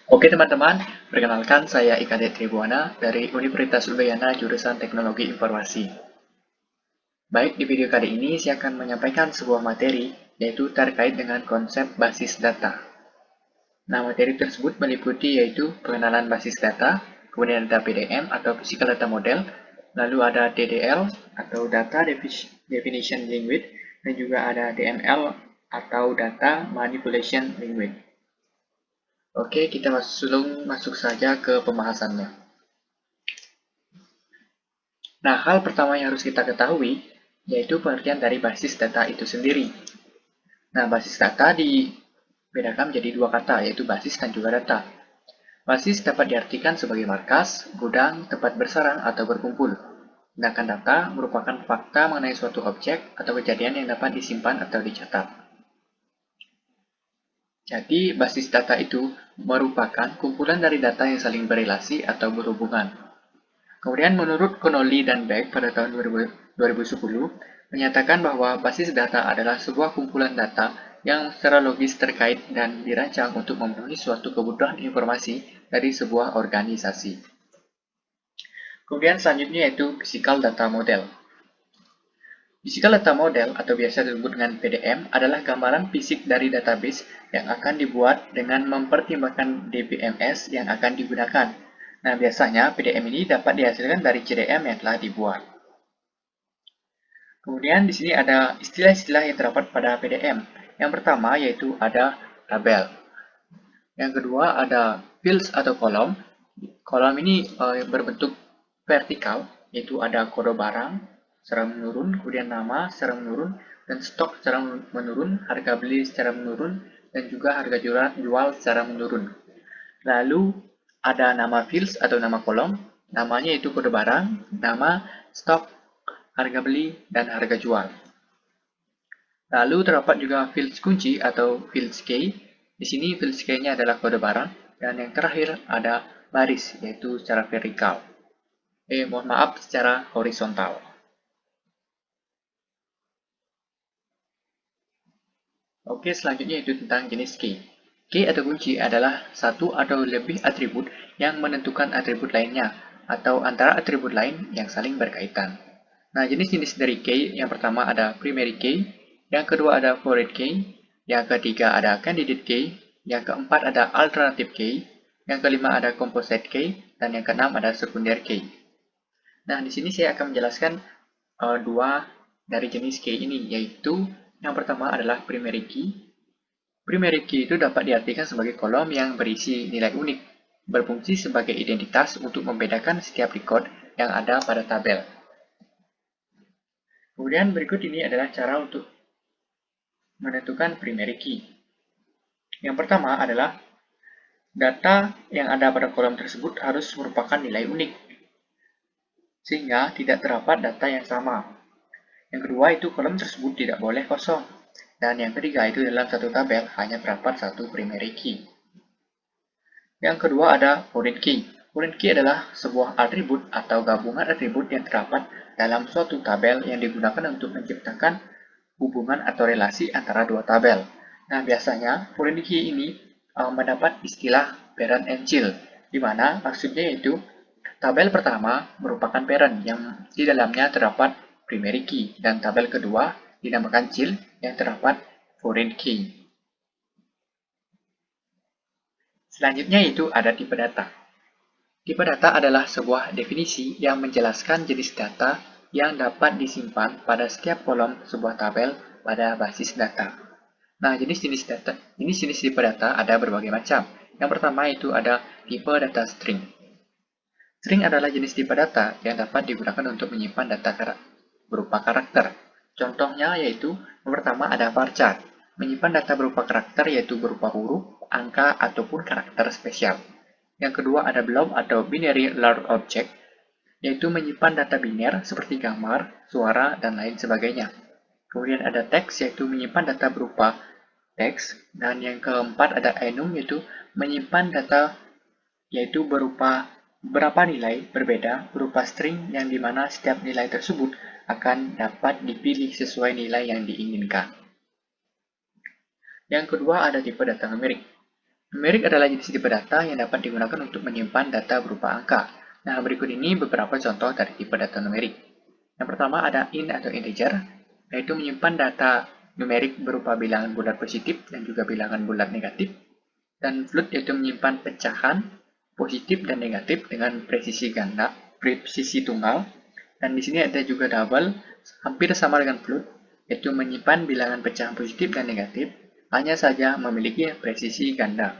Oke teman-teman, perkenalkan saya Ika Tribuana dari Universitas Udayana jurusan Teknologi Informasi. Baik, di video kali ini saya akan menyampaikan sebuah materi yaitu terkait dengan konsep basis data. Nah, materi tersebut meliputi yaitu pengenalan basis data, kemudian ada PDM atau Physical Data Model, lalu ada DDL atau Data Definition Language, dan juga ada DML atau Data Manipulation Language. Oke, kita langsung masuk saja ke pembahasannya. Nah, hal pertama yang harus kita ketahui yaitu pengertian dari basis data itu sendiri. Nah, basis data dibedakan menjadi dua kata, yaitu basis dan juga data. Basis dapat diartikan sebagai markas, gudang, tempat bersarang, atau berkumpul. Sedangkan data merupakan fakta mengenai suatu objek atau kejadian yang dapat disimpan atau dicatat. Jadi, basis data itu merupakan kumpulan dari data yang saling berelasi atau berhubungan. Kemudian menurut Connolly dan Beck pada tahun 2010 menyatakan bahwa basis data adalah sebuah kumpulan data yang secara logis terkait dan dirancang untuk memenuhi suatu kebutuhan informasi dari sebuah organisasi. Kemudian selanjutnya yaitu Physical Data Model. Physical Data Model atau biasa disebut dengan PDM adalah gambaran fisik dari database yang akan dibuat dengan mempertimbangkan DBMS yang akan digunakan. Nah, biasanya PDM ini dapat dihasilkan dari CDM yang telah dibuat. Kemudian di sini ada istilah-istilah yang terdapat pada PDM. Yang pertama yaitu ada tabel. Yang kedua ada fields atau kolom. Kolom ini berbentuk vertikal, yaitu ada kode barang secara menurun, kemudian nama secara menurun, dan stok secara menurun, harga beli secara menurun, dan juga harga jual secara menurun. Lalu ada nama fields atau nama kolom, namanya itu kode barang, nama, stok, harga beli, dan harga jual. Lalu terdapat juga fields kunci atau fields key. Di sini fields key-nya adalah kode barang, dan yang terakhir ada baris, yaitu secara vertikal. Mohon maaf, secara horizontal. Oke, selanjutnya itu tentang jenis key. Key atau kunci adalah satu atau lebih atribut yang menentukan atribut lainnya, atau antara atribut lain yang saling berkaitan. Nah, jenis-jenis dari key yang pertama ada primary key, yang kedua ada foreign key, yang ketiga ada candidate key, yang keempat ada alternative key, yang kelima ada composite key, dan yang keenam ada secondary key. Nah, di sini saya akan menjelaskan dua dari jenis key ini, yaitu yang pertama adalah primary key. Primary key itu dapat diartikan sebagai kolom yang berisi nilai unik, berfungsi sebagai identitas untuk membedakan setiap record yang ada pada tabel. Kemudian berikut ini adalah cara untuk menentukan primary key. Yang pertama adalah data yang ada pada kolom tersebut harus merupakan nilai unik, sehingga tidak terdapat data yang sama. Yang kedua itu kolom tersebut tidak boleh kosong. Dan yang ketiga itu dalam satu tabel hanya terdapat satu primary key. Yang kedua ada foreign key. Foreign key adalah sebuah atribut atau gabungan atribut yang terdapat dalam suatu tabel yang digunakan untuk menciptakan hubungan atau relasi antara dua tabel. Nah, biasanya foreign key ini mendapat istilah parent and child, di mana maksudnya yaitu tabel pertama merupakan parent yang di dalamnya terdapat primary key, dan tabel kedua dinamakan child yang terdapat foreign key. Selanjutnya itu ada tipe data. Tipe data adalah sebuah definisi yang menjelaskan jenis data yang dapat disimpan pada setiap kolom sebuah tabel pada basis data. Nah, jenis-jenis tipe data ada berbagai macam. Yang pertama itu ada tipe data string. String adalah jenis tipe data yang dapat digunakan untuk menyimpan data berupa karakter. Contohnya yaitu yang pertama ada varchar, menyimpan data berupa karakter yaitu berupa huruf, angka, ataupun karakter spesial. Yang kedua ada blob atau binary large object, yaitu menyimpan data biner seperti gambar, suara, dan lain sebagainya. Kemudian ada text, yaitu menyimpan data berupa teks. Dan yang keempat ada enum, yaitu menyimpan data yaitu berupa beberapa nilai berbeda berupa string yang dimana setiap nilai tersebut akan dapat dipilih sesuai nilai yang diinginkan. Yang kedua ada tipe data numerik. Numerik adalah jenis tipe data yang dapat digunakan untuk menyimpan data berupa angka. Nah, berikut ini beberapa contoh dari tipe data numerik. Yang pertama ada int atau integer, yaitu menyimpan data numerik berupa bilangan bulat positif dan juga bilangan bulat negatif. Dan float yaitu menyimpan pecahan positif dan negatif dengan presisi ganda, presisi tunggal. Dan di sini ada juga double, hampir sama dengan float, yaitu menyimpan bilangan pecahan positif dan negatif, hanya saja memiliki presisi ganda.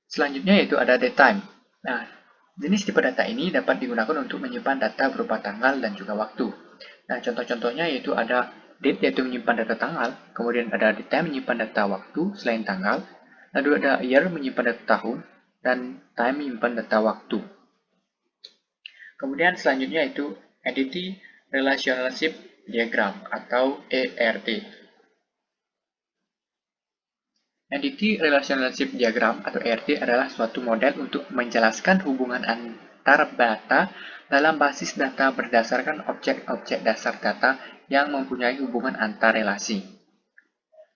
Selanjutnya yaitu ada datetime. Nah, jenis tipe data ini dapat digunakan untuk menyimpan data berupa tanggal dan juga waktu. Nah, contoh-contohnya yaitu ada date yaitu menyimpan data tanggal, kemudian ada datetime menyimpan data waktu selain tanggal, lalu ada year menyimpan data tahun, dan time menyimpan data waktu. Kemudian selanjutnya itu Entity Relationship Diagram atau ERD. Entity Relationship Diagram atau ERD adalah suatu model untuk menjelaskan hubungan antar data dalam basis data berdasarkan objek-objek dasar data yang mempunyai hubungan antar relasi.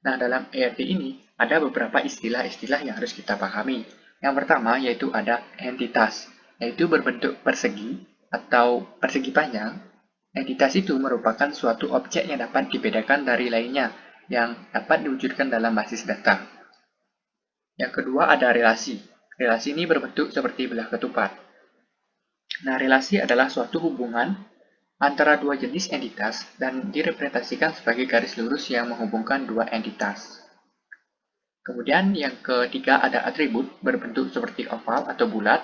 Nah, dalam ERD ini ada beberapa istilah-istilah yang harus kita pahami. Yang pertama yaitu ada entitas, yaitu berbentuk persegi atau persegi panjang. Entitas itu merupakan suatu objek yang dapat dibedakan dari lainnya yang dapat diwujudkan dalam basis data. Yang kedua ada relasi. Relasi ini berbentuk seperti belah ketupat. Nah, relasi adalah suatu hubungan antara dua jenis entitas dan direpresentasikan sebagai garis lurus yang menghubungkan dua entitas. Kemudian yang ketiga ada atribut berbentuk seperti oval atau bulat.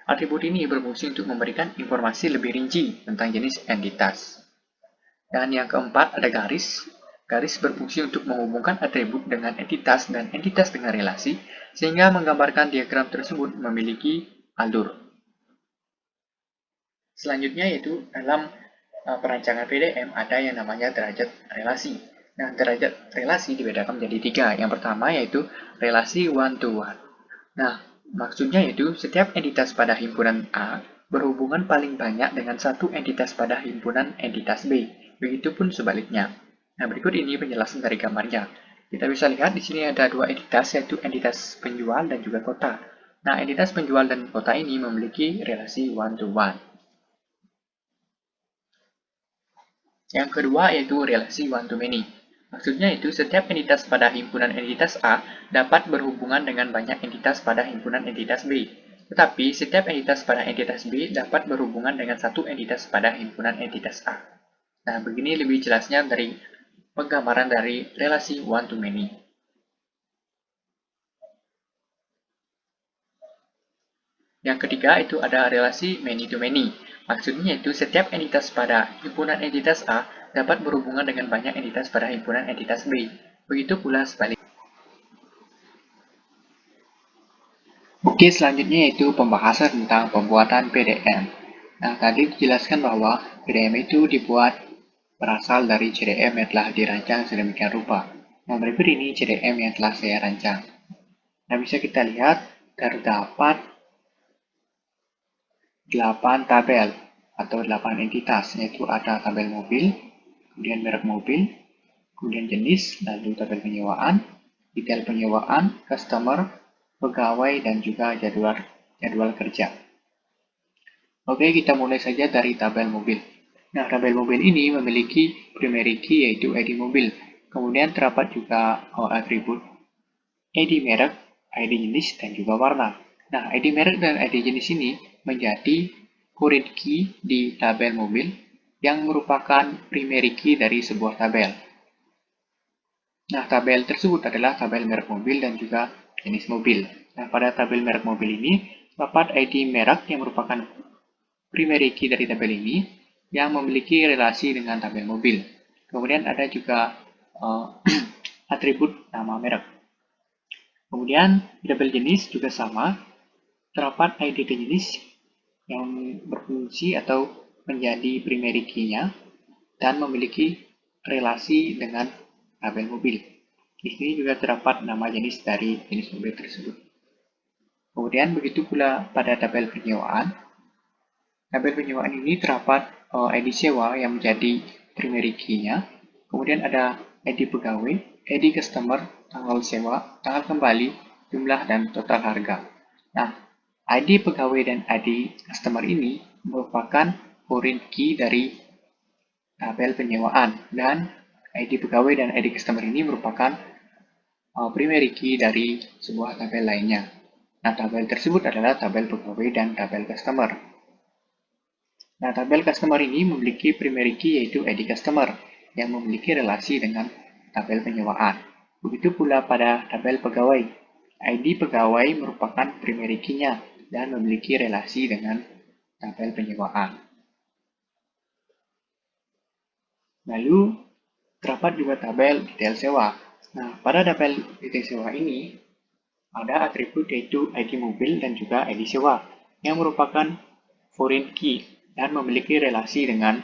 Atribut ini berfungsi untuk memberikan informasi lebih rinci tentang jenis entitas. Dan yang keempat ada garis. Garis berfungsi untuk menghubungkan atribut dengan entitas dan entitas dengan relasi, sehingga menggambarkan diagram tersebut memiliki alur. Selanjutnya yaitu dalam perancangan PDM ada yang namanya derajat relasi. Nah, derajat relasi dibedakan menjadi tiga. Yang pertama yaitu relasi one-to-one. Nah, maksudnya yaitu setiap entitas pada himpunan A berhubungan paling banyak dengan satu entitas pada himpunan entitas B. Begitupun sebaliknya. Nah, berikut ini penjelasan dari gambarnya. Kita bisa lihat di sini ada dua entitas, yaitu entitas penjual dan juga kota. Nah, entitas penjual dan kota ini memiliki relasi one-to-one. Yang kedua yaitu relasi one-to-many. Maksudnya itu setiap entitas pada himpunan entitas A dapat berhubungan dengan banyak entitas pada himpunan entitas B. Tetapi setiap entitas pada entitas B dapat berhubungan dengan satu entitas pada himpunan entitas A. Nah, begini lebih jelasnya dari penggambaran dari relasi one-to-many. Yang ketiga itu ada relasi many-to-many. Maksudnya itu setiap entitas pada himpunan entitas A dapat berhubungan dengan banyak entitas pada himpunan entitas B. Begitu pula sebaliknya. Oke, selanjutnya yaitu pembahasan tentang pembuatan PDM. Nah, tadi dijelaskan bahwa PDM itu dibuat berasal dari CDM yang telah dirancang sedemikian rupa. Nah, berikut ini CDM yang telah saya rancang. Nah, bisa kita lihat terdapat 8 tabel atau 8 entitas, yaitu ada tabel mobil, kemudian merek mobil, kemudian jenis, lalu tabel penyewaan, detail penyewaan, customer, pegawai, dan juga jadwal kerja. Oke, kita mulai saja dari tabel mobil. Nah, tabel mobil ini memiliki primary key yaitu ID mobil. Kemudian terdapat juga atribut ID merek, ID jenis, dan juga warna. Nah, ID merek dan ID jenis ini menjadi current key di tabel mobil yang merupakan primary key dari sebuah tabel. Nah, tabel tersebut adalah tabel merek mobil dan juga jenis mobil. Nah, pada tabel merek mobil ini terdapat ID merek yang merupakan primary key dari tabel ini yang memiliki relasi dengan tabel mobil. Kemudian ada juga atribut nama merek. Kemudian di tabel jenis juga sama, terdapat ID jenis yang berfungsi atau menjadi primary key-nya dan memiliki relasi dengan tabel mobil. Di sini juga terdapat nama jenis dari jenis mobil tersebut. Kemudian begitu pula pada tabel penyewaan. Tabel penyewaan ini terdapat ID sewa yang menjadi primary key-nya. Kemudian ada ID pegawai, ID customer, tanggal sewa, tanggal kembali, jumlah, dan total harga. Nah, ID pegawai dan ID customer ini merupakan foreign key dari tabel penyewaan, dan ID pegawai dan ID customer ini merupakan primary key dari sebuah tabel lainnya. Nah, tabel tersebut adalah tabel pegawai dan tabel customer. Nah, tabel customer ini memiliki primary key yaitu ID customer yang memiliki relasi dengan tabel penyewaan. Begitu pula pada tabel pegawai. ID pegawai merupakan primary key-nya dan memiliki relasi dengan tabel penyewaan. Lalu, terdapat juga tabel detail sewa. Nah, pada tabel detail sewa ini, ada atribut yaitu ID mobil dan juga ID sewa, yang merupakan foreign key dan memiliki relasi dengan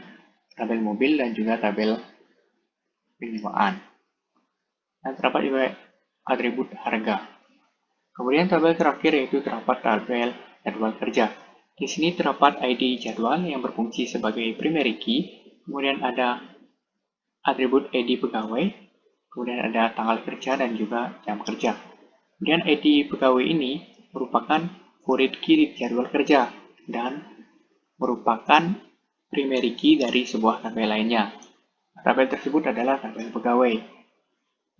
tabel mobil dan juga tabel penyewaan. Dan terdapat juga atribut harga. Kemudian tabel terakhir yaitu terdapat tabel jadwal kerja. Di sini terdapat ID jadwal yang berfungsi sebagai primary key, kemudian ada atribut ID pegawai, kemudian ada tanggal kerja dan juga jam kerja. Kemudian ID pegawai ini merupakan foreign key di jadwal kerja dan merupakan primary key dari sebuah tabel lainnya. Tabel tersebut adalah tabel pegawai.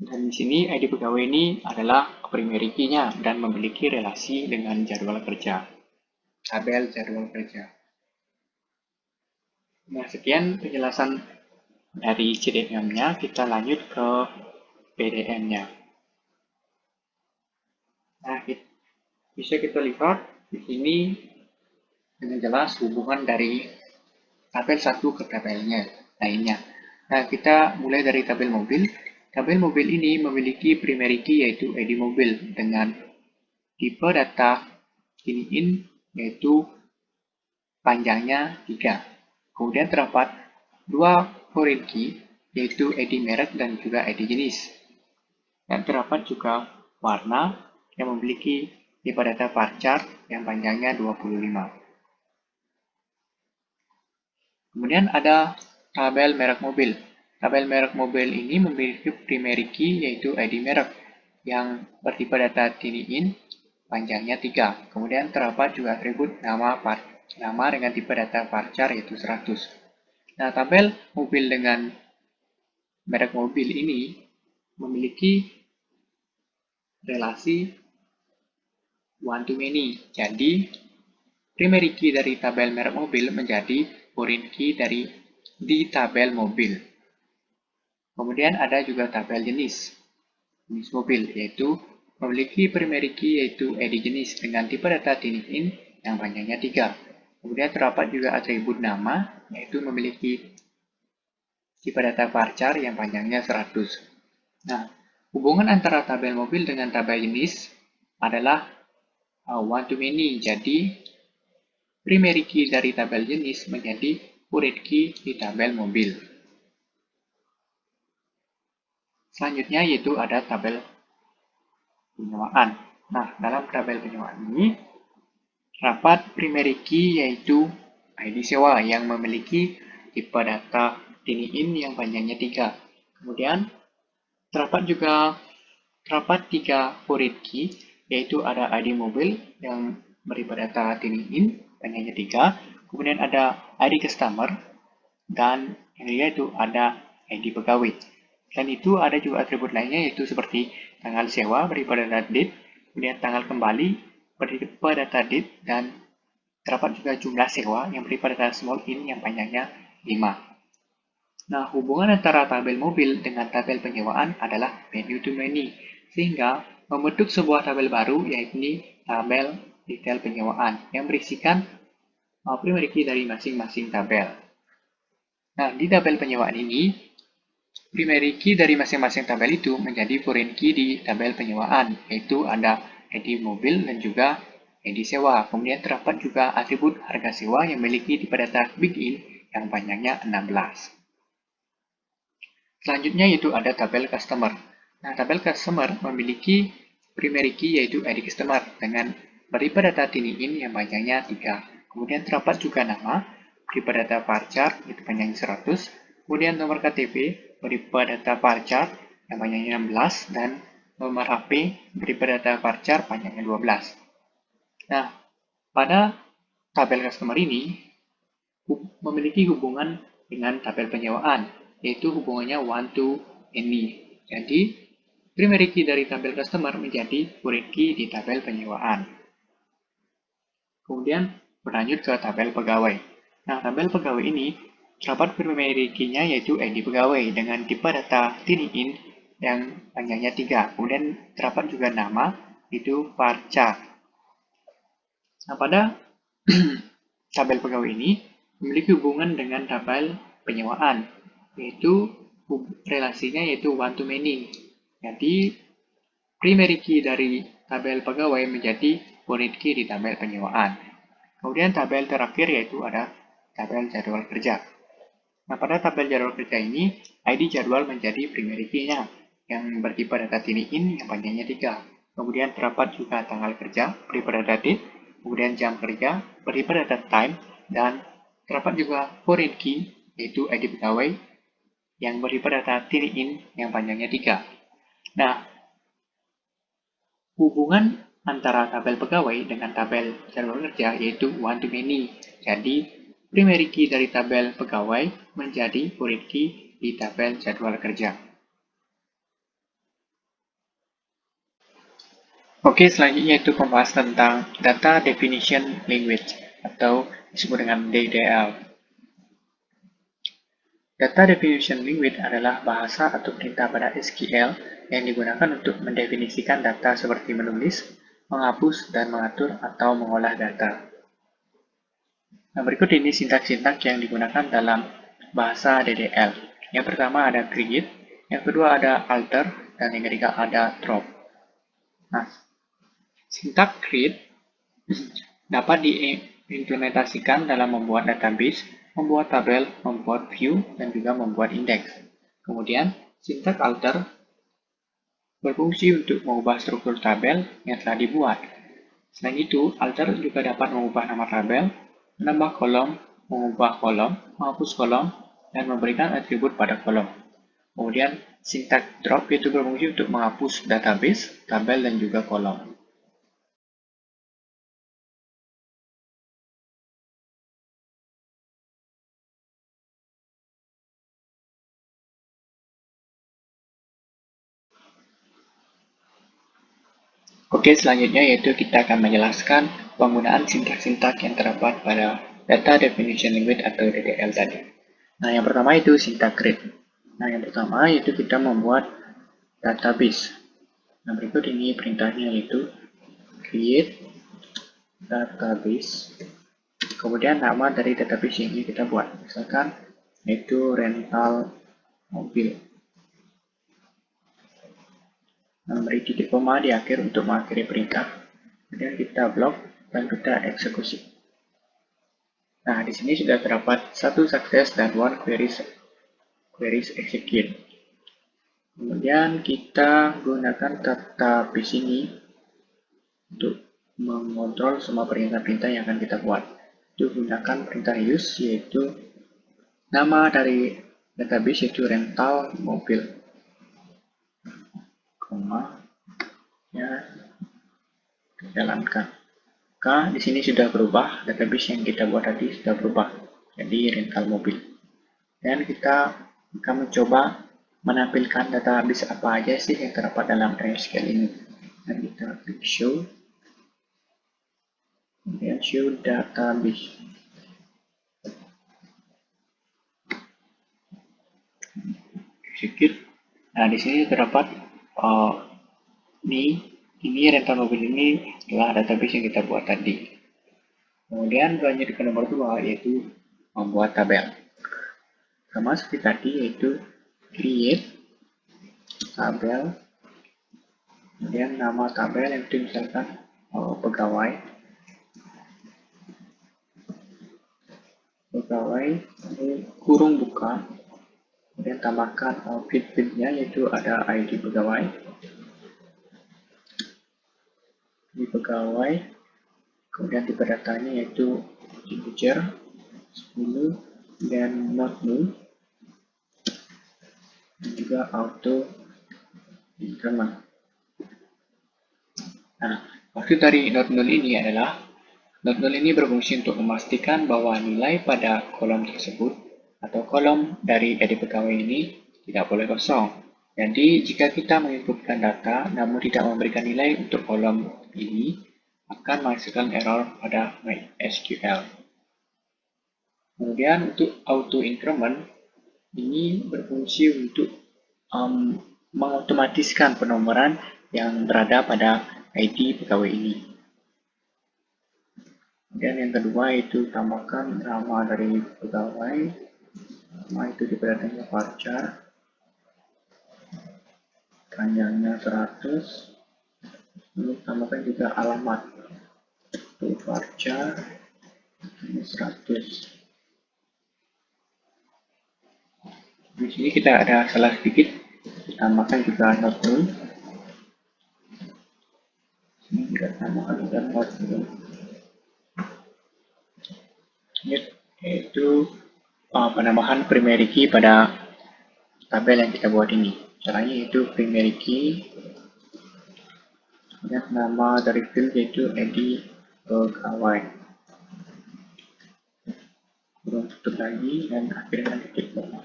Dan di sini ID pegawai ini adalah primary key-nya dan memiliki relasi dengan jadwal kerja. Tabel jadwal kerja. Nah, sekian penjelasan dari CDM-nya, kita lanjut ke PDM-nya. Nah, bisa kita lihat di sini dengan jelas hubungan dari tabel satu ke tabelnya lainnya. Nah, kita mulai dari tabel mobil. Tabel mobil ini memiliki primary key yaitu ID mobil dengan tipe data in yaitu panjangnya 3. Kemudian terdapat dua foreign key yaitu ID merek dan juga ID jenis. Dan terdapat juga warna yang memiliki tipe data varchar yang panjangnya 25. Kemudian ada tabel merek mobil. Tabel merek mobil ini memiliki primary key yaitu ID merek yang bertipe data in panjangnya 3. Kemudian terdapat juga atribut nama dengan tipe data varchar yaitu 100. Nah, tabel mobil dengan merek mobil ini memiliki relasi one to many. Jadi, primary key dari tabel merek mobil menjadi foreign key di tabel mobil. Kemudian ada juga tabel jenis mobil, yaitu memiliki primary key yaitu ID jenis dengan tipe data in yang panjangnya 3. Kemudian terdapat juga atribut nama, yaitu memiliki tipe data varchar yang panjangnya 100. Nah, hubungan antara tabel mobil dengan tabel jenis adalah one to many. Jadi, primary key dari tabel jenis menjadi foreign key di tabel mobil. Selanjutnya yaitu ada tabel penyewaan. Nah, dalam tabel penyewaan ini terdapat primary key yaitu ID sewa yang memiliki tipe data in yang panjangnya 3. Kemudian terdapat 3 foreign key yaitu ada ID mobil yang bertipe data in panjangnya 3. Kemudian ada ID customer dan yang ketiga itu ada ID pegawai. Selain itu ada juga atribut lainnya yaitu seperti tanggal sewa bertipe data date, kemudian tanggal kembali bertipe data date, dan terdapat juga jumlah sewa yang bertipe data small in yang panjangnya 5. Nah, hubungan antara tabel mobil dengan tabel penyewaan adalah many to many, sehingga membentuk sebuah tabel baru yaitu tabel detail penyewaan yang berisikan primary key dari masing-masing tabel. Nah, di tabel penyewaan ini, primary key dari masing-masing tabel itu menjadi foreign key di tabel penyewaan, yaitu ada ID mobil dan juga ID sewa. Kemudian terdapat juga atribut harga sewa yang memiliki tipe data big in yang panjangnya 16. Selanjutnya yaitu ada tabel customer. Nah, tabel customer memiliki primary key yaitu ID customer dengan bertipe data in yang panjangnya 3. Kemudian terdapat juga nama, tipe data varchar itu panjangnya 100, kemudian nomor KTP, beripe data varchar yang panjangnya 16 dan nomor HP beripe data varchar panjangnya 12. Nah, pada tabel customer ini memiliki hubungan dengan tabel penyewaan, yaitu hubungannya one to many. Jadi, primary key dari tabel customer menjadi foreign key di tabel penyewaan. Kemudian berlanjut ke tabel pegawai. Nah, tabel pegawai ini terdapat primary key-nya yaitu ID pegawai dengan tipe data tiny-in yang panjangnya 3. Kemudian terdapat juga nama, itu varchar. Nah, pada tabel pegawai ini memiliki hubungan dengan tabel penyewaan, yaitu relasinya yaitu one to many. Jadi, primary key dari tabel pegawai menjadi foreign key di tabel penyewaan. Kemudian tabel terakhir yaitu ada tabel jadwal kerja. Nah, pada tabel jadwal kerja ini, ID jadwal menjadi primary key-nya yang bertipe data tiny-in yang panjangnya 3. Kemudian terdapat juga tanggal kerja bertipe data date, kemudian jam kerja bertipe data time, dan terdapat juga foreign key yaitu ID pegawai yang bertipe data tiny-in yang panjangnya 3. Nah, hubungan antara tabel pegawai dengan tabel jadwal kerja yaitu one to many. Jadi, primary key dari tabel pegawai menjadi foreign key di tabel jadwal kerja. Oke, selanjutnya itu membahas tentang Data Definition Language atau disebut dengan DDL. Data Definition Language adalah bahasa atau perintah pada SQL yang digunakan untuk mendefinisikan data seperti menulis, menghapus, dan mengatur atau mengolah data. Nah, berikut ini sintaks-sintaks yang digunakan dalam bahasa DDL. Yang pertama ada create, yang kedua ada alter, dan yang ketiga ada drop. Nah, sintaks create dapat diimplementasikan dalam membuat database, membuat tabel, membuat view, dan juga membuat indeks. Kemudian, sintaks alter berfungsi untuk mengubah struktur tabel yang telah dibuat. Selain itu, alter juga dapat mengubah nama tabel, menambah kolom, mengubah kolom, menghapus kolom, dan memberikan atribut pada kolom. Kemudian, sintaks drop itu berfungsi untuk menghapus database, tabel, dan juga kolom. Oke, selanjutnya yaitu kita akan menjelaskan penggunaan sintaks-sintaks yang terdapat pada Data Definition Language atau DDL tadi. Nah, yang pertama itu sintaks create. Nah, yang pertama yaitu kita membuat database. Nah, berikut ini perintahnya yaitu create database. Kemudian nama dari database yang ingin kita buat. Misalkan yaitu rental mobil. Nah, memberi titik koma di akhir untuk mengakhiri perintah. Kemudian kita blok dan kita eksekusi. Nah, di sini sudah terdapat satu sukses dan one queries execute. Kemudian kita gunakan database ini untuk mengontrol semua perintah-perintah yang akan kita buat. Itu gunakan perintah use, yaitu nama dari database yaitu rental mobil, koma, ya, jalankan. Di sini sudah berubah, database yang kita buat tadi sudah berubah, jadi rental mobil. Dan kita akan mencoba menampilkan database apa aja sih yang terdapat dalam MySQL ini. Dan kita klik show, kemudian show database. Execute. Nah, di sini terdapat ini rental mobil ini adalah database yang kita buat tadi. Kemudian lanjut ke nomor 2 yaitu membuat tabel. Sama seperti tadi yaitu create tabel, kemudian nama tabel yang itu misalkan pegawai, ini kurung buka, kemudian tambahkan field-nya yaitu ada ID pegawai, kemudian tipe datanya yaitu integer 10 dan not null. dan juga auto increment. Nah, maksud dari not null ini adalah not null ini berfungsi untuk memastikan bahwa nilai pada kolom tersebut atau kolom dari edit pegawai ini tidak boleh kosong. Jadi, jika kita menginputkan data namun tidak memberikan nilai untuk kolom ini, akan menghasilkan error pada MySQL. Kemudian untuk auto increment, ini berfungsi untuk mengotomatiskan penomoran yang berada pada ID pegawai ini. Dan yang kedua itu tambahkan nama dari pegawai, nama itu diperhatikan varchar, panjangnya 100, lalu tambahkan juga alamat, itu varchar 100. Di sini kita ada salah sedikit, tambahkan juga not null. Ini kita tambahkan juga not null. Yaitu penambahan primary key pada tabel yang kita buat ini. Caranya yaitu primary key, dan nama dari field yaitu edit pegawai. Kurung tutup lagi dan akhirnya titik koma.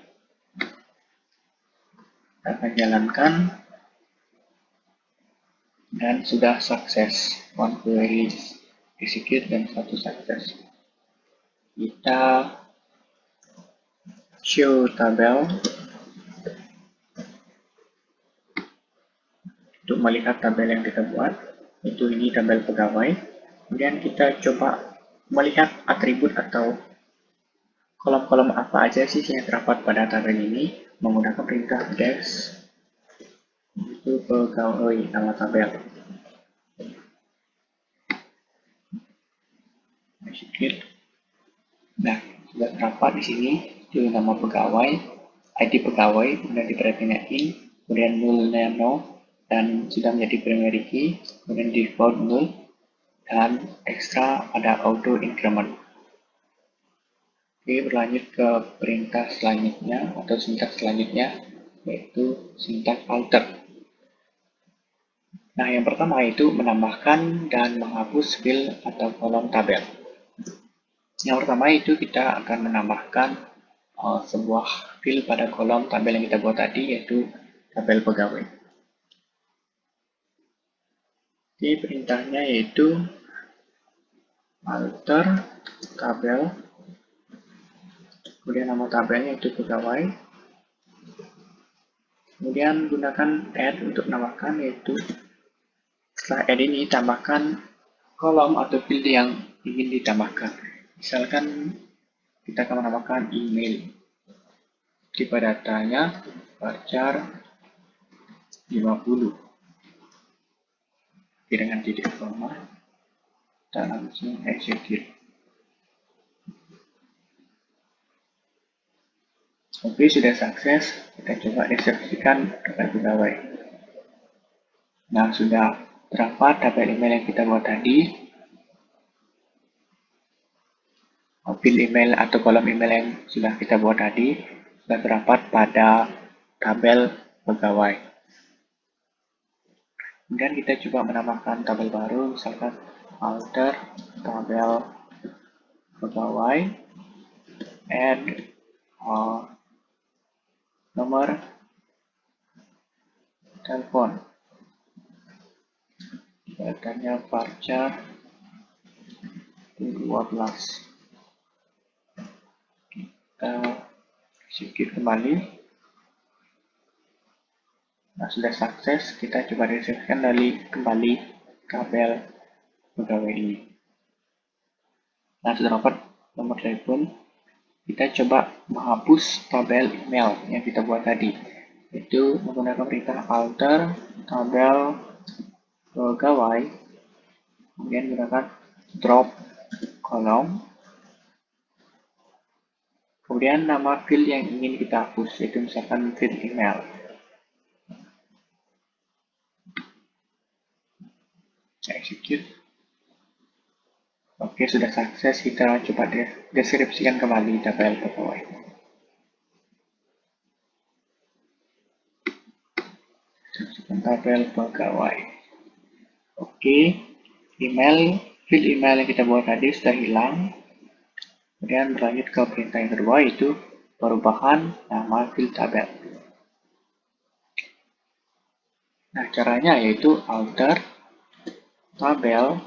Kita akan jalankan dan sudah sukses. One query execute dan satu sukses. Kita show tabel untuk melihat tabel yang kita buat. Itu ini tabel pegawai. Kemudian kita coba melihat atribut atau kolom-kolom apa aja sih yang terdapat pada tabel ini menggunakan perintah dash itu pegawai nama tabel. Execute. Nah, sudah terdapat di sini itu nama pegawai, ID pegawai, kemudian diperhatikan in, kemudian nullnya no, dan sudah menjadi primary key, kemudian default null, dan ekstra ada auto increment. Oke, berlanjut ke perintah selanjutnya atau sintaks selanjutnya, yaitu sintaks alter. Nah, yang pertama itu menambahkan dan menghapus field atau kolom tabel. Yang pertama itu kita akan menambahkan sebuah field pada kolom tabel yang kita buat tadi, yaitu tabel pegawai. Oke, perintahnya yaitu alter tabel, kemudian nama tabelnya itu pegawai, kemudian gunakan add untuk menambahkan, yaitu setelah add ini tambahkan kolom atau field yang ingin ditambahkan. Misalkan kita akan menambahkan email, tipe datanya varchar 50 dengan titik koma, kita langsung execute. Oke, sudah sukses. Kita coba deskripsikan tabel pegawai. Nah, sudah terdapat tabel email yang kita buat tadi. Field email atau kolom email yang sudah kita buat tadi sudah terdapat pada tabel pegawai. Kemudian kita coba menambahkan tabel baru, misalkan alter tabel pegawai, add nomor telepon, datanya varchar 12. Kita execute kembali. Nah, sudah sukses. Kita coba resetkan kembali tabel pegawai ini. Nah, sudah dapat nomor telepon. Kita coba menghapus tabel email yang kita buat tadi, itu menggunakan perintah alter tabel pegawai, kemudian gunakan drop kolom, kemudian nama field yang ingin kita hapus, yaitu misalkan field email. Execute. Oke, sudah sukses. Kita coba deskripsikan kembali tabel pegawai. tabel pegawai. Oke, field email yang kita buat tadi sudah hilang. Kemudian berlanjut ke perintah yang kedua, yaitu perubahan nama field tabel. Nah, caranya yaitu alter tabel,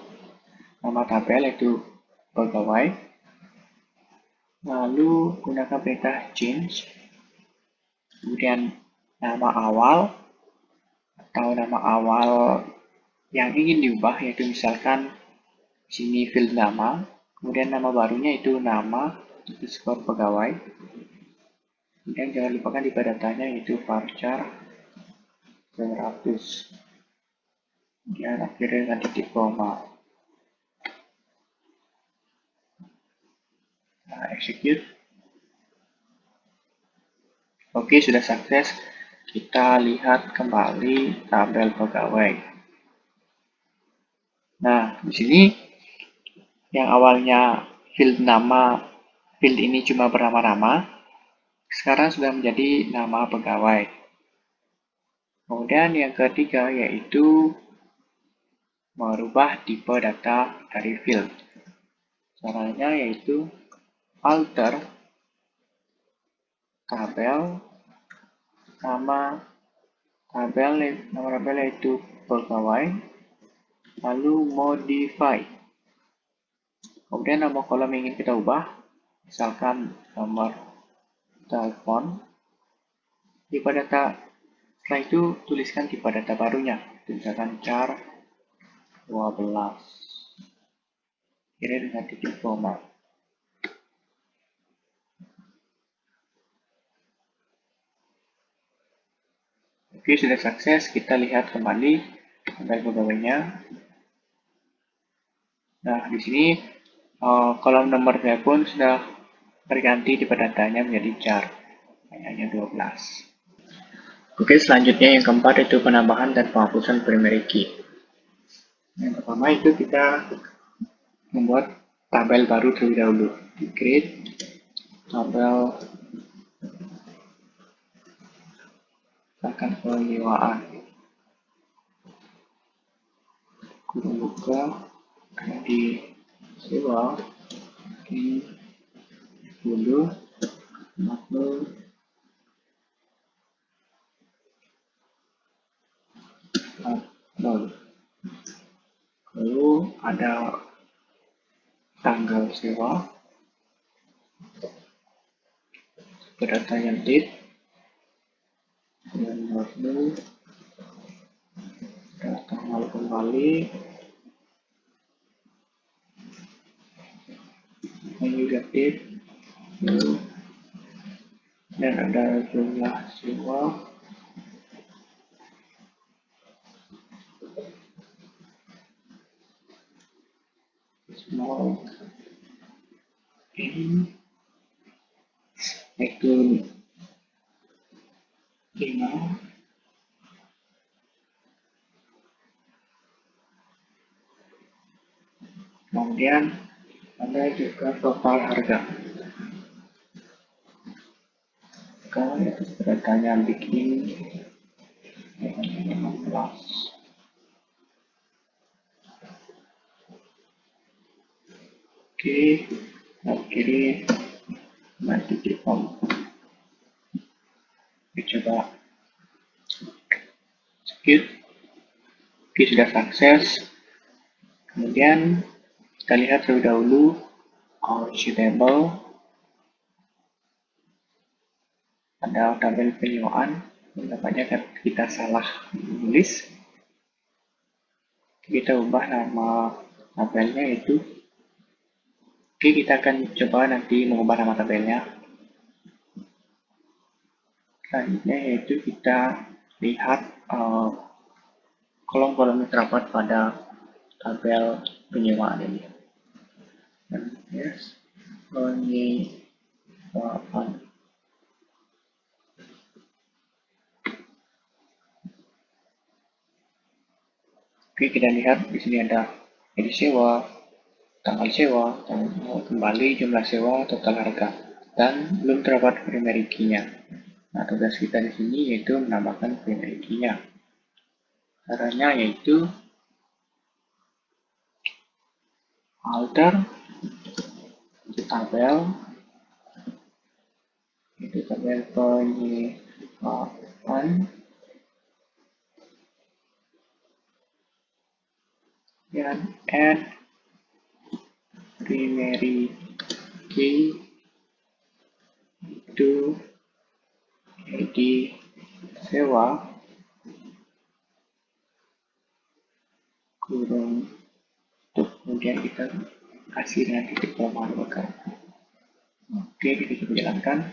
nama tabel yaitu pegawai, lalu gunakan perintah change, kemudian nama awal atau nama awal yang ingin diubah, yaitu misalkan sini field nama, kemudian nama barunya itu nama underscore pegawai, kemudian jangan lupakan tipe datanya yaitu varchar 100, kemudian akhirnya dengan titik koma. Nah, execute. Oke, sudah sukses. Kita lihat kembali tabel pegawai. Nah, di sini yang awalnya field ini cuma bernama-nama, sekarang sudah menjadi nama pegawai. Kemudian yang ketiga yaitu merubah tipe data dari field. Caranya yaitu alter tabel, nama tabel yaitu pegawai, lalu modify. Kemudian nama kolom yang ingin kita ubah, misalkan nomor telepon. Tipe data, setelah itu tuliskan tipe data barunya, misalkan char 12. Kira dengan titik koma. Oke, sudah sukses. Kita lihat kembali tabel pegawainya. Nah, di sini kolom nomor telepon sudah berganti tipe datanya menjadi char, hanya 12. Oke, selanjutnya yang keempat itu penambahan dan penghapusan primary key. Yang pertama itu kita membuat tabel baru terlebih dahulu. Create tabel akan penyewaan. Kurung buka di sewa di dulu makhluk lalu ada tanggal sewa, data yang date, dan lalu tanggal kembali, dan juga date, dan ada jumlah sewa, small in itu 5, kemudian ada juga total harga. Kalau itu datanya bikin 16. Oke, kiri nanti di form. Coba skip. Oke, sudah sukses. Kemudian kita lihat terlebih dahulu table. Ada tabel penyewaan. Nampaknya kita salah menulis. Kita ubah nama tabelnya itu. Oke, kita akan coba nanti mengubah nama tabelnya. Selanjutnya yaitu kita lihat kolom-kolom yang terdapat pada tabel penyewaan ini. Yes, penyewaan. Oke, kita lihat di sini ada edisi sewa, tanggal sewa, tanggal kembali, jumlah sewa, total harga, dan belum terdapat primary key-nya. Nah, tugas kita di sini yaitu menambahkan primary key-nya. Caranya yaitu alter tabel, itu tabel penyimpanan, dan add primary key itu ID sewa kurung tuh, kemudian kita kasih dengan titik pelemahan bakar. Oke, kita coba jalankan.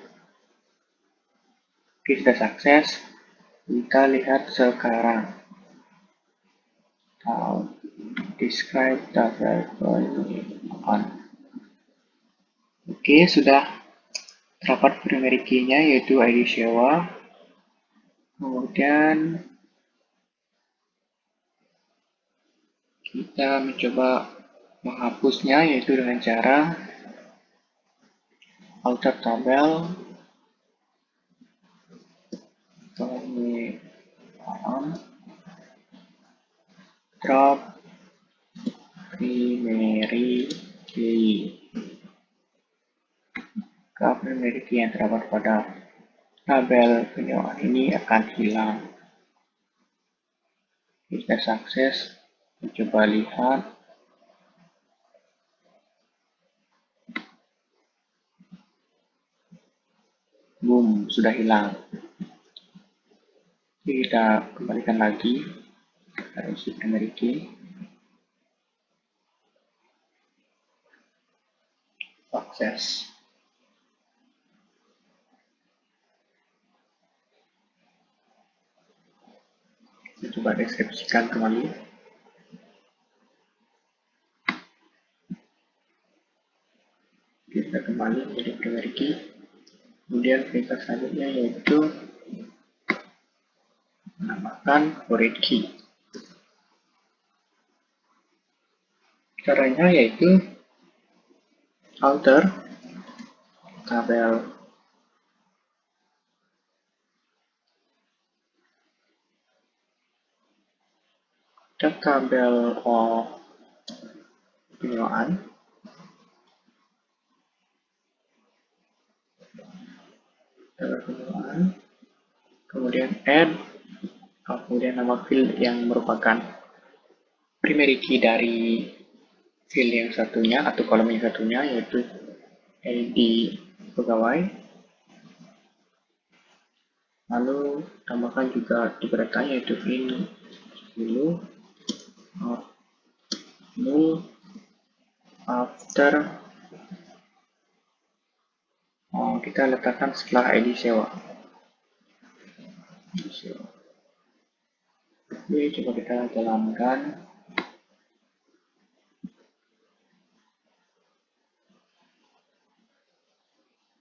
Oke, sudah sukses. Kita lihat sekarang. Describe tabel penyimpanan. Oke, sudah terdapat primary key-nya yaitu ID sewa. Kemudian kita mencoba menghapusnya yaitu dengan cara alter tabel penyimpanan drop primary key. Primary key yang terdapat pada tabel penyewaan ini akan hilang. Kita sukses. Coba lihat. Boom, sudah hilang. Kita kembalikan lagi. Kita isi primary key. Sukses. Kita coba deskripsikan kembali. Kita kembali menjadi primary key. Kemudian perintah selanjutnya yaitu menambahkan foreign key. Caranya yaitu alter tabel penyewaan, kemudian add, kemudian nama field yang merupakan primary key dari field yang satunya atau kolom yang satunya yaitu ID pegawai. Lalu tambahkan juga tipe datanya yaitu in dulu null after kita letakkan setelah ID sewa. Oke, coba kita jalankan.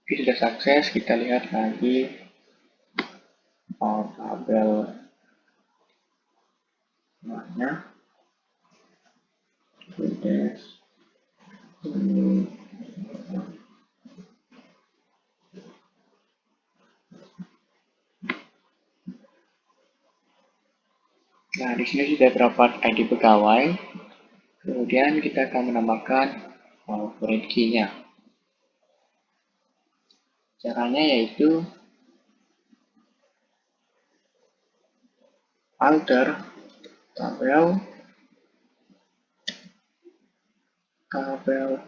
Oke, sudah sukses. Kita lihat lagi tabel mana. Nah, di sini sudah terdapat ID pegawai. Kemudian kita akan menambahkan foreign key-nya. Caranya yaitu alter tabel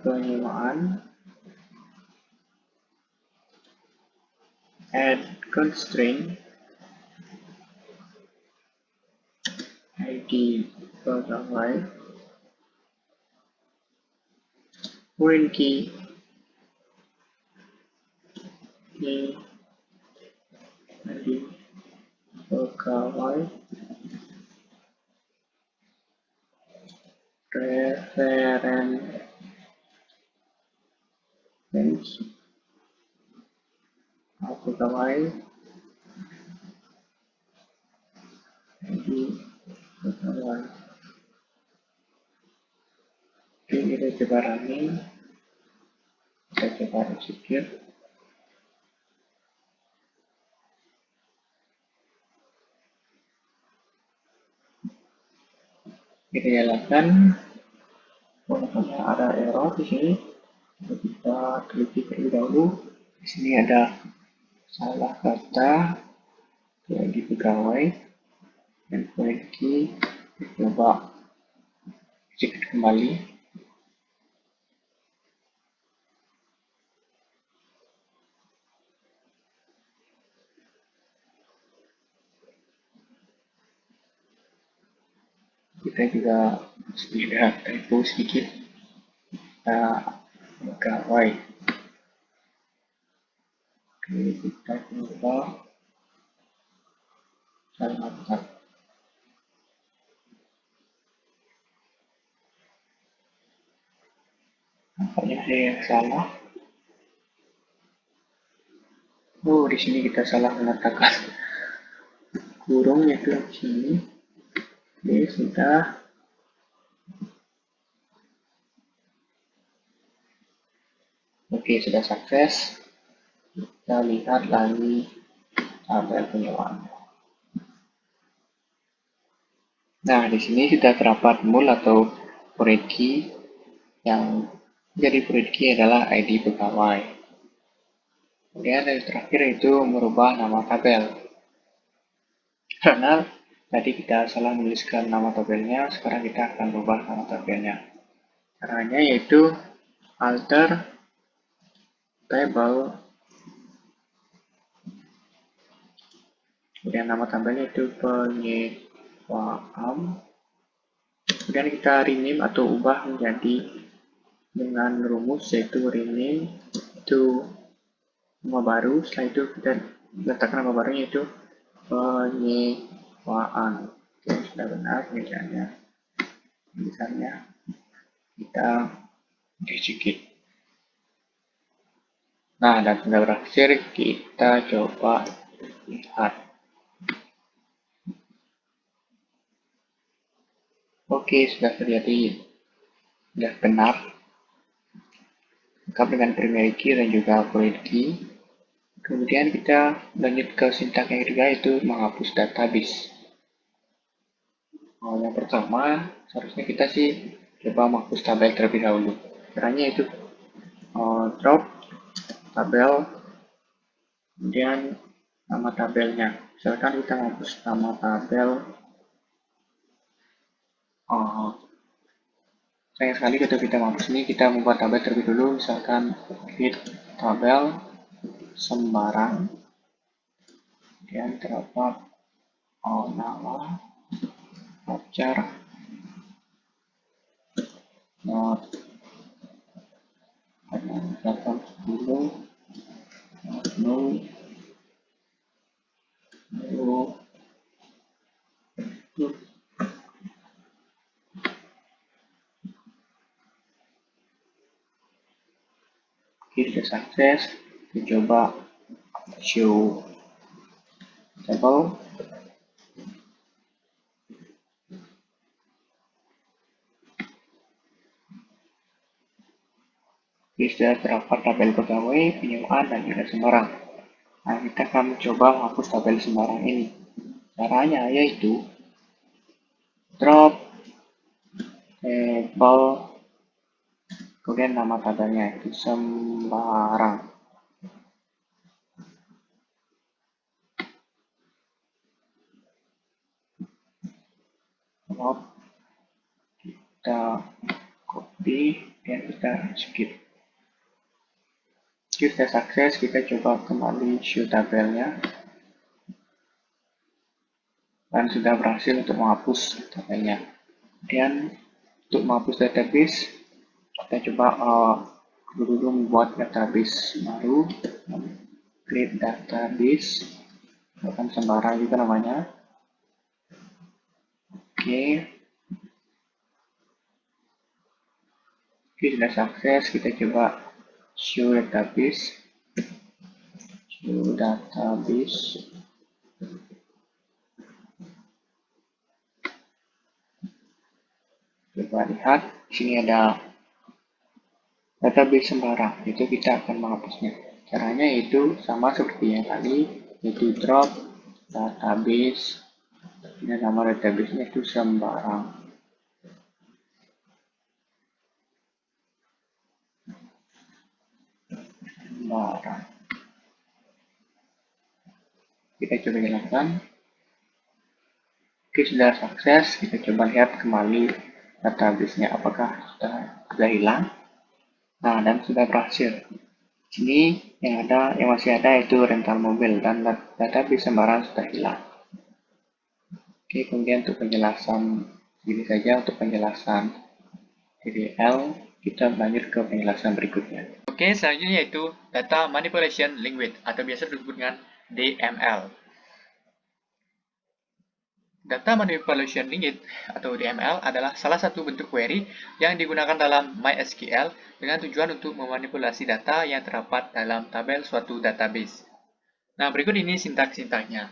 penyewaan, add constraint ID pegawai, foreign key ID pegawai, reference pegawai, ID pegawai. Oke, kita coba running. Kita coba execute. Kita jalankan. Walaupun ada error di sini, kita teliti terlebih dahulu. Di sini ada salah kata di pegawai dan koreksi. Coba cek kembali. Kita juga lihat typo sedikit. Kita pegawai. Oke, kita coba salah kata. Nampaknya ada yang salah. Oh, di sini kita salah meletakkan kurung yaitu di sini. Oke, sudah. Oke, sudah sukses. Kita lihat lagi tabel penyewaan. Nah, di sini sudah terdapat mul atau foreign key. Yang jadi foreign key adalah ID pegawai. Kemudian yang terakhir itu merubah nama tabel. Karena tadi kita salah menuliskan nama tabelnya, sekarang kita akan rubah nama tabelnya. Caranya yaitu alter table. Kemudian nama tabelnya itu penyewaan. Kemudian kita rename atau ubah menjadi dengan rumus yaitu rename itu nama baru. Setelah itu kita letakkan nama barunya itu penyewaan. Oke, sudah benar pemilihannya. Misalnya kita sedikit. Nah, dan sudah berhasil. Kita coba lihat. Oke, sudah terjadi. Sudah benar. Lengkap dengan primary key dan juga foreign key. Kemudian kita lanjut ke sintak yang ketiga, yaitu menghapus database. Yang pertama, seharusnya kita sih coba menghapus tabel terlebih dahulu. Caranya itu drop tabel, kemudian nama tabelnya. Misalkan kita menghapus nama tabel, sayang sekali ketika kita menghapus ini, kita membuat tabel terlebih dulu. Misalkan create tabel sembarang, kemudian terdapat nama, voucher, not data dulu, no, kita sukses. Kita coba show table. Sudah terdapat tabel pegawai, penyewaan, dan juga sembarang. Nah, kita akan mencoba menghapus tabel sembarang ini. Caranya yaitu drop table, kemudian nama tabelnya itu sembarang. Drop, kita copy dan kita skip. Kita sukses, kita coba kembali show tabelnya. Dan sudah berhasil untuk menghapus tabelnya. Kemudian untuk menghapus database, kita coba dulu membuat database baru. Create database, bukan sembarang juga namanya. Oke, sudah sukses. Kita coba show database. Coba lihat, di sini ada database sembarang. Itu kita akan menghapusnya. Caranya itu sama seperti yang tadi, yaitu drop database. Ini nama database-nya itu sembarang. barang. Kita coba jalankan. Oke, sudah sukses. Kita coba lihat kembali database-nya apakah sudah hilang. Nah, dan sudah berhasil. Sini yang masih ada itu rental mobil dan database sembarang sudah hilang. Oke, kemudian untuk penjelasan ini saja untuk penjelasan DDL, kita lanjut ke penjelasan berikutnya. Oke, selanjutnya yaitu Data Manipulation Language atau biasa disebut dengan DML. Data Manipulation Language atau DML adalah salah satu bentuk query yang digunakan dalam MySQL dengan tujuan untuk memanipulasi data yang terdapat dalam tabel suatu database. Nah, berikut ini sintaks-sintaksnya.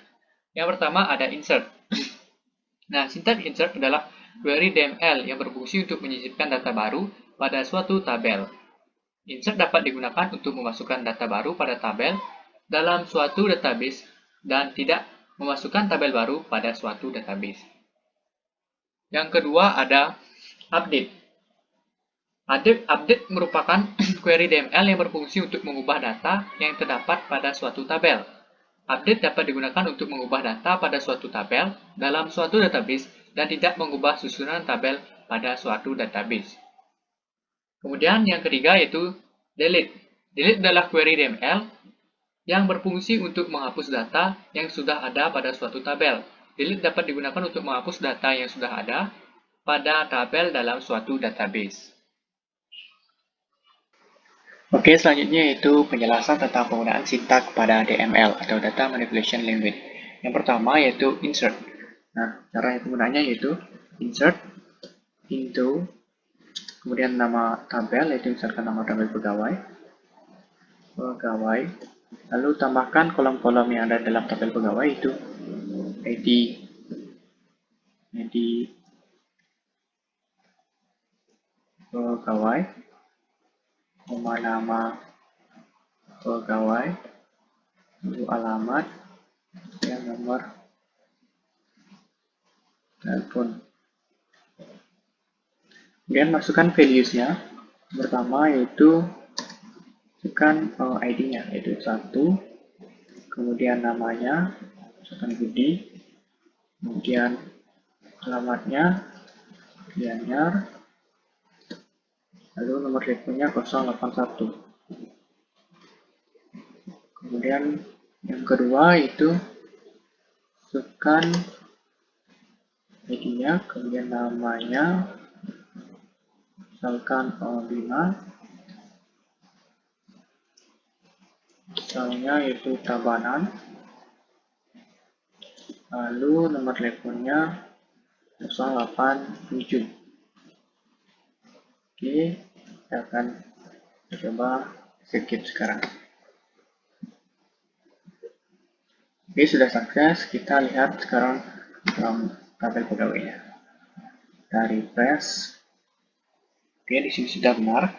Yang pertama ada insert. Nah, sintaks insert adalah query DML yang berfungsi untuk menyisipkan data baru pada suatu tabel. Insert dapat digunakan untuk memasukkan data baru pada tabel dalam suatu database dan tidak memasukkan tabel baru pada suatu database. Yang kedua ada update. Update merupakan query DML yang berfungsi untuk mengubah data yang terdapat pada suatu tabel. Update dapat digunakan untuk mengubah data pada suatu tabel dalam suatu database dan tidak mengubah susunan tabel pada suatu database. Kemudian yang ketiga yaitu delete. Delete adalah query DML yang berfungsi untuk menghapus data yang sudah ada pada suatu tabel. Delete dapat digunakan untuk menghapus data yang sudah ada pada tabel dalam suatu database. Oke, selanjutnya yaitu penjelasan tentang penggunaan sintaks pada DML atau Data Manipulation Language. Yang pertama yaitu insert. Nah, cara penggunaannya yaitu insert into, kemudian nama tabel, yaitu misalkan nama tabel pegawai, lalu tambahkan kolom-kolom yang ada dalam tabel pegawai itu ID pegawai, nama pegawai, lalu alamat, dan nomor telepon. Kemudian masukkan values-nya. Pertama yaitu masukkan ID-nya, yaitu 1, kemudian namanya, masukkan Budi, kemudian alamatnya, Gianyar, lalu nomor teleponnya 081. Kemudian yang kedua itu masukkan ID-nya, kemudian namanya, misalkan 5, misalnya yaitu Tabanan, lalu nomor teleponnya 087. Oke, kita akan coba skip sekarang. Oke, sudah sukses. Kita lihat sekarang dalam tabel pegawainya. Kita refresh. Oke, di sini sudah benar.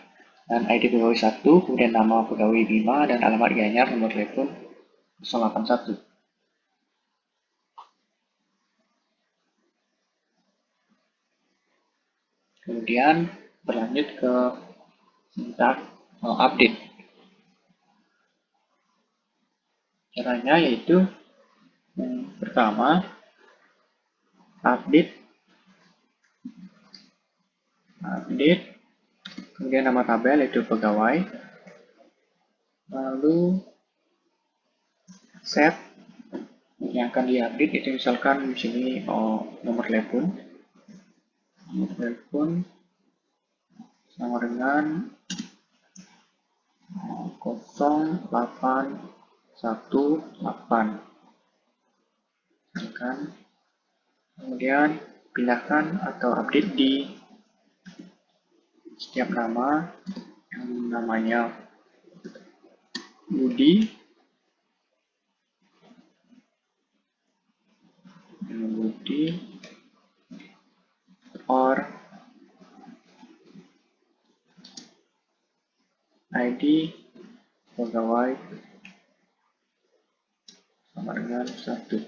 Dan ID pegawai 1, kemudian nama pegawai 5, dan alamat Gianyar, nomor telepon 081. Kemudian berlanjut ke sintaks update. Caranya yaitu yang pertama update, kemudian nama tabel yaitu pegawai, lalu set yang akan diupdate itu misalkan di sini nomor telepon sama dengan 0818, misalkan. Kemudian pindahkan atau update di setiap nama yang namanya Budi, or ID pegawai sama dengan 1.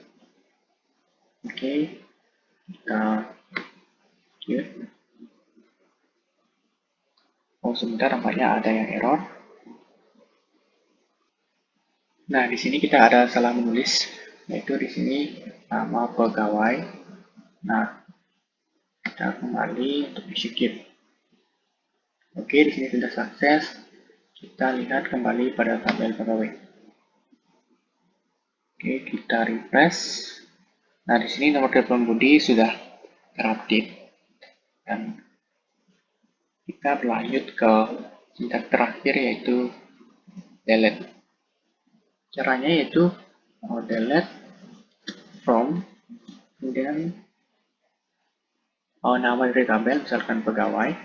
Oke, kita lihat. Oh, sebentar, nampaknya ada yang error. Nah, di sini kita ada salah menulis, yaitu di sini nama pegawai. Nah, kita kembali untuk isi keep. Oke, di sini sudah sukses. Kita lihat kembali pada tabel pegawai. Oke, kita refresh. Nah, di sini nomor telepon Budi sudah terupdate. Dan kita berlanjut ke tingkat terakhir, yaitu delete. Caranya yaitu delete from, kemudian nama dari tabel, misalkan pegawai.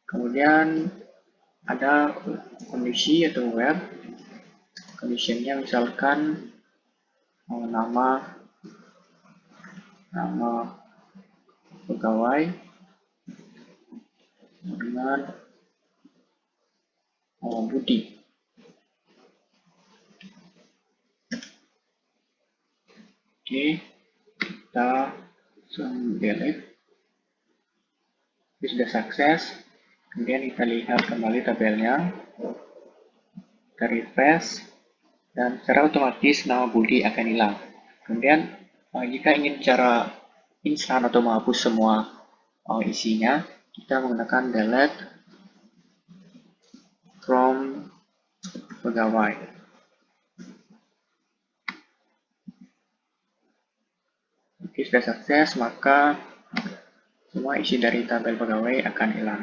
Kemudian ada kondisi atau where, conditionnya misalkan nama pegawai dengan Budi. Oke, kita delete. Ini sudah sukses. Kemudian kita lihat kembali tabelnya, kita refresh, dan secara otomatis nama Budi akan hilang. Kemudian jika ingin cara instan atau menghapus semua isinya, kita menggunakan delete from pegawai. Oke, sudah sukses, maka semua isi dari tabel pegawai akan hilang.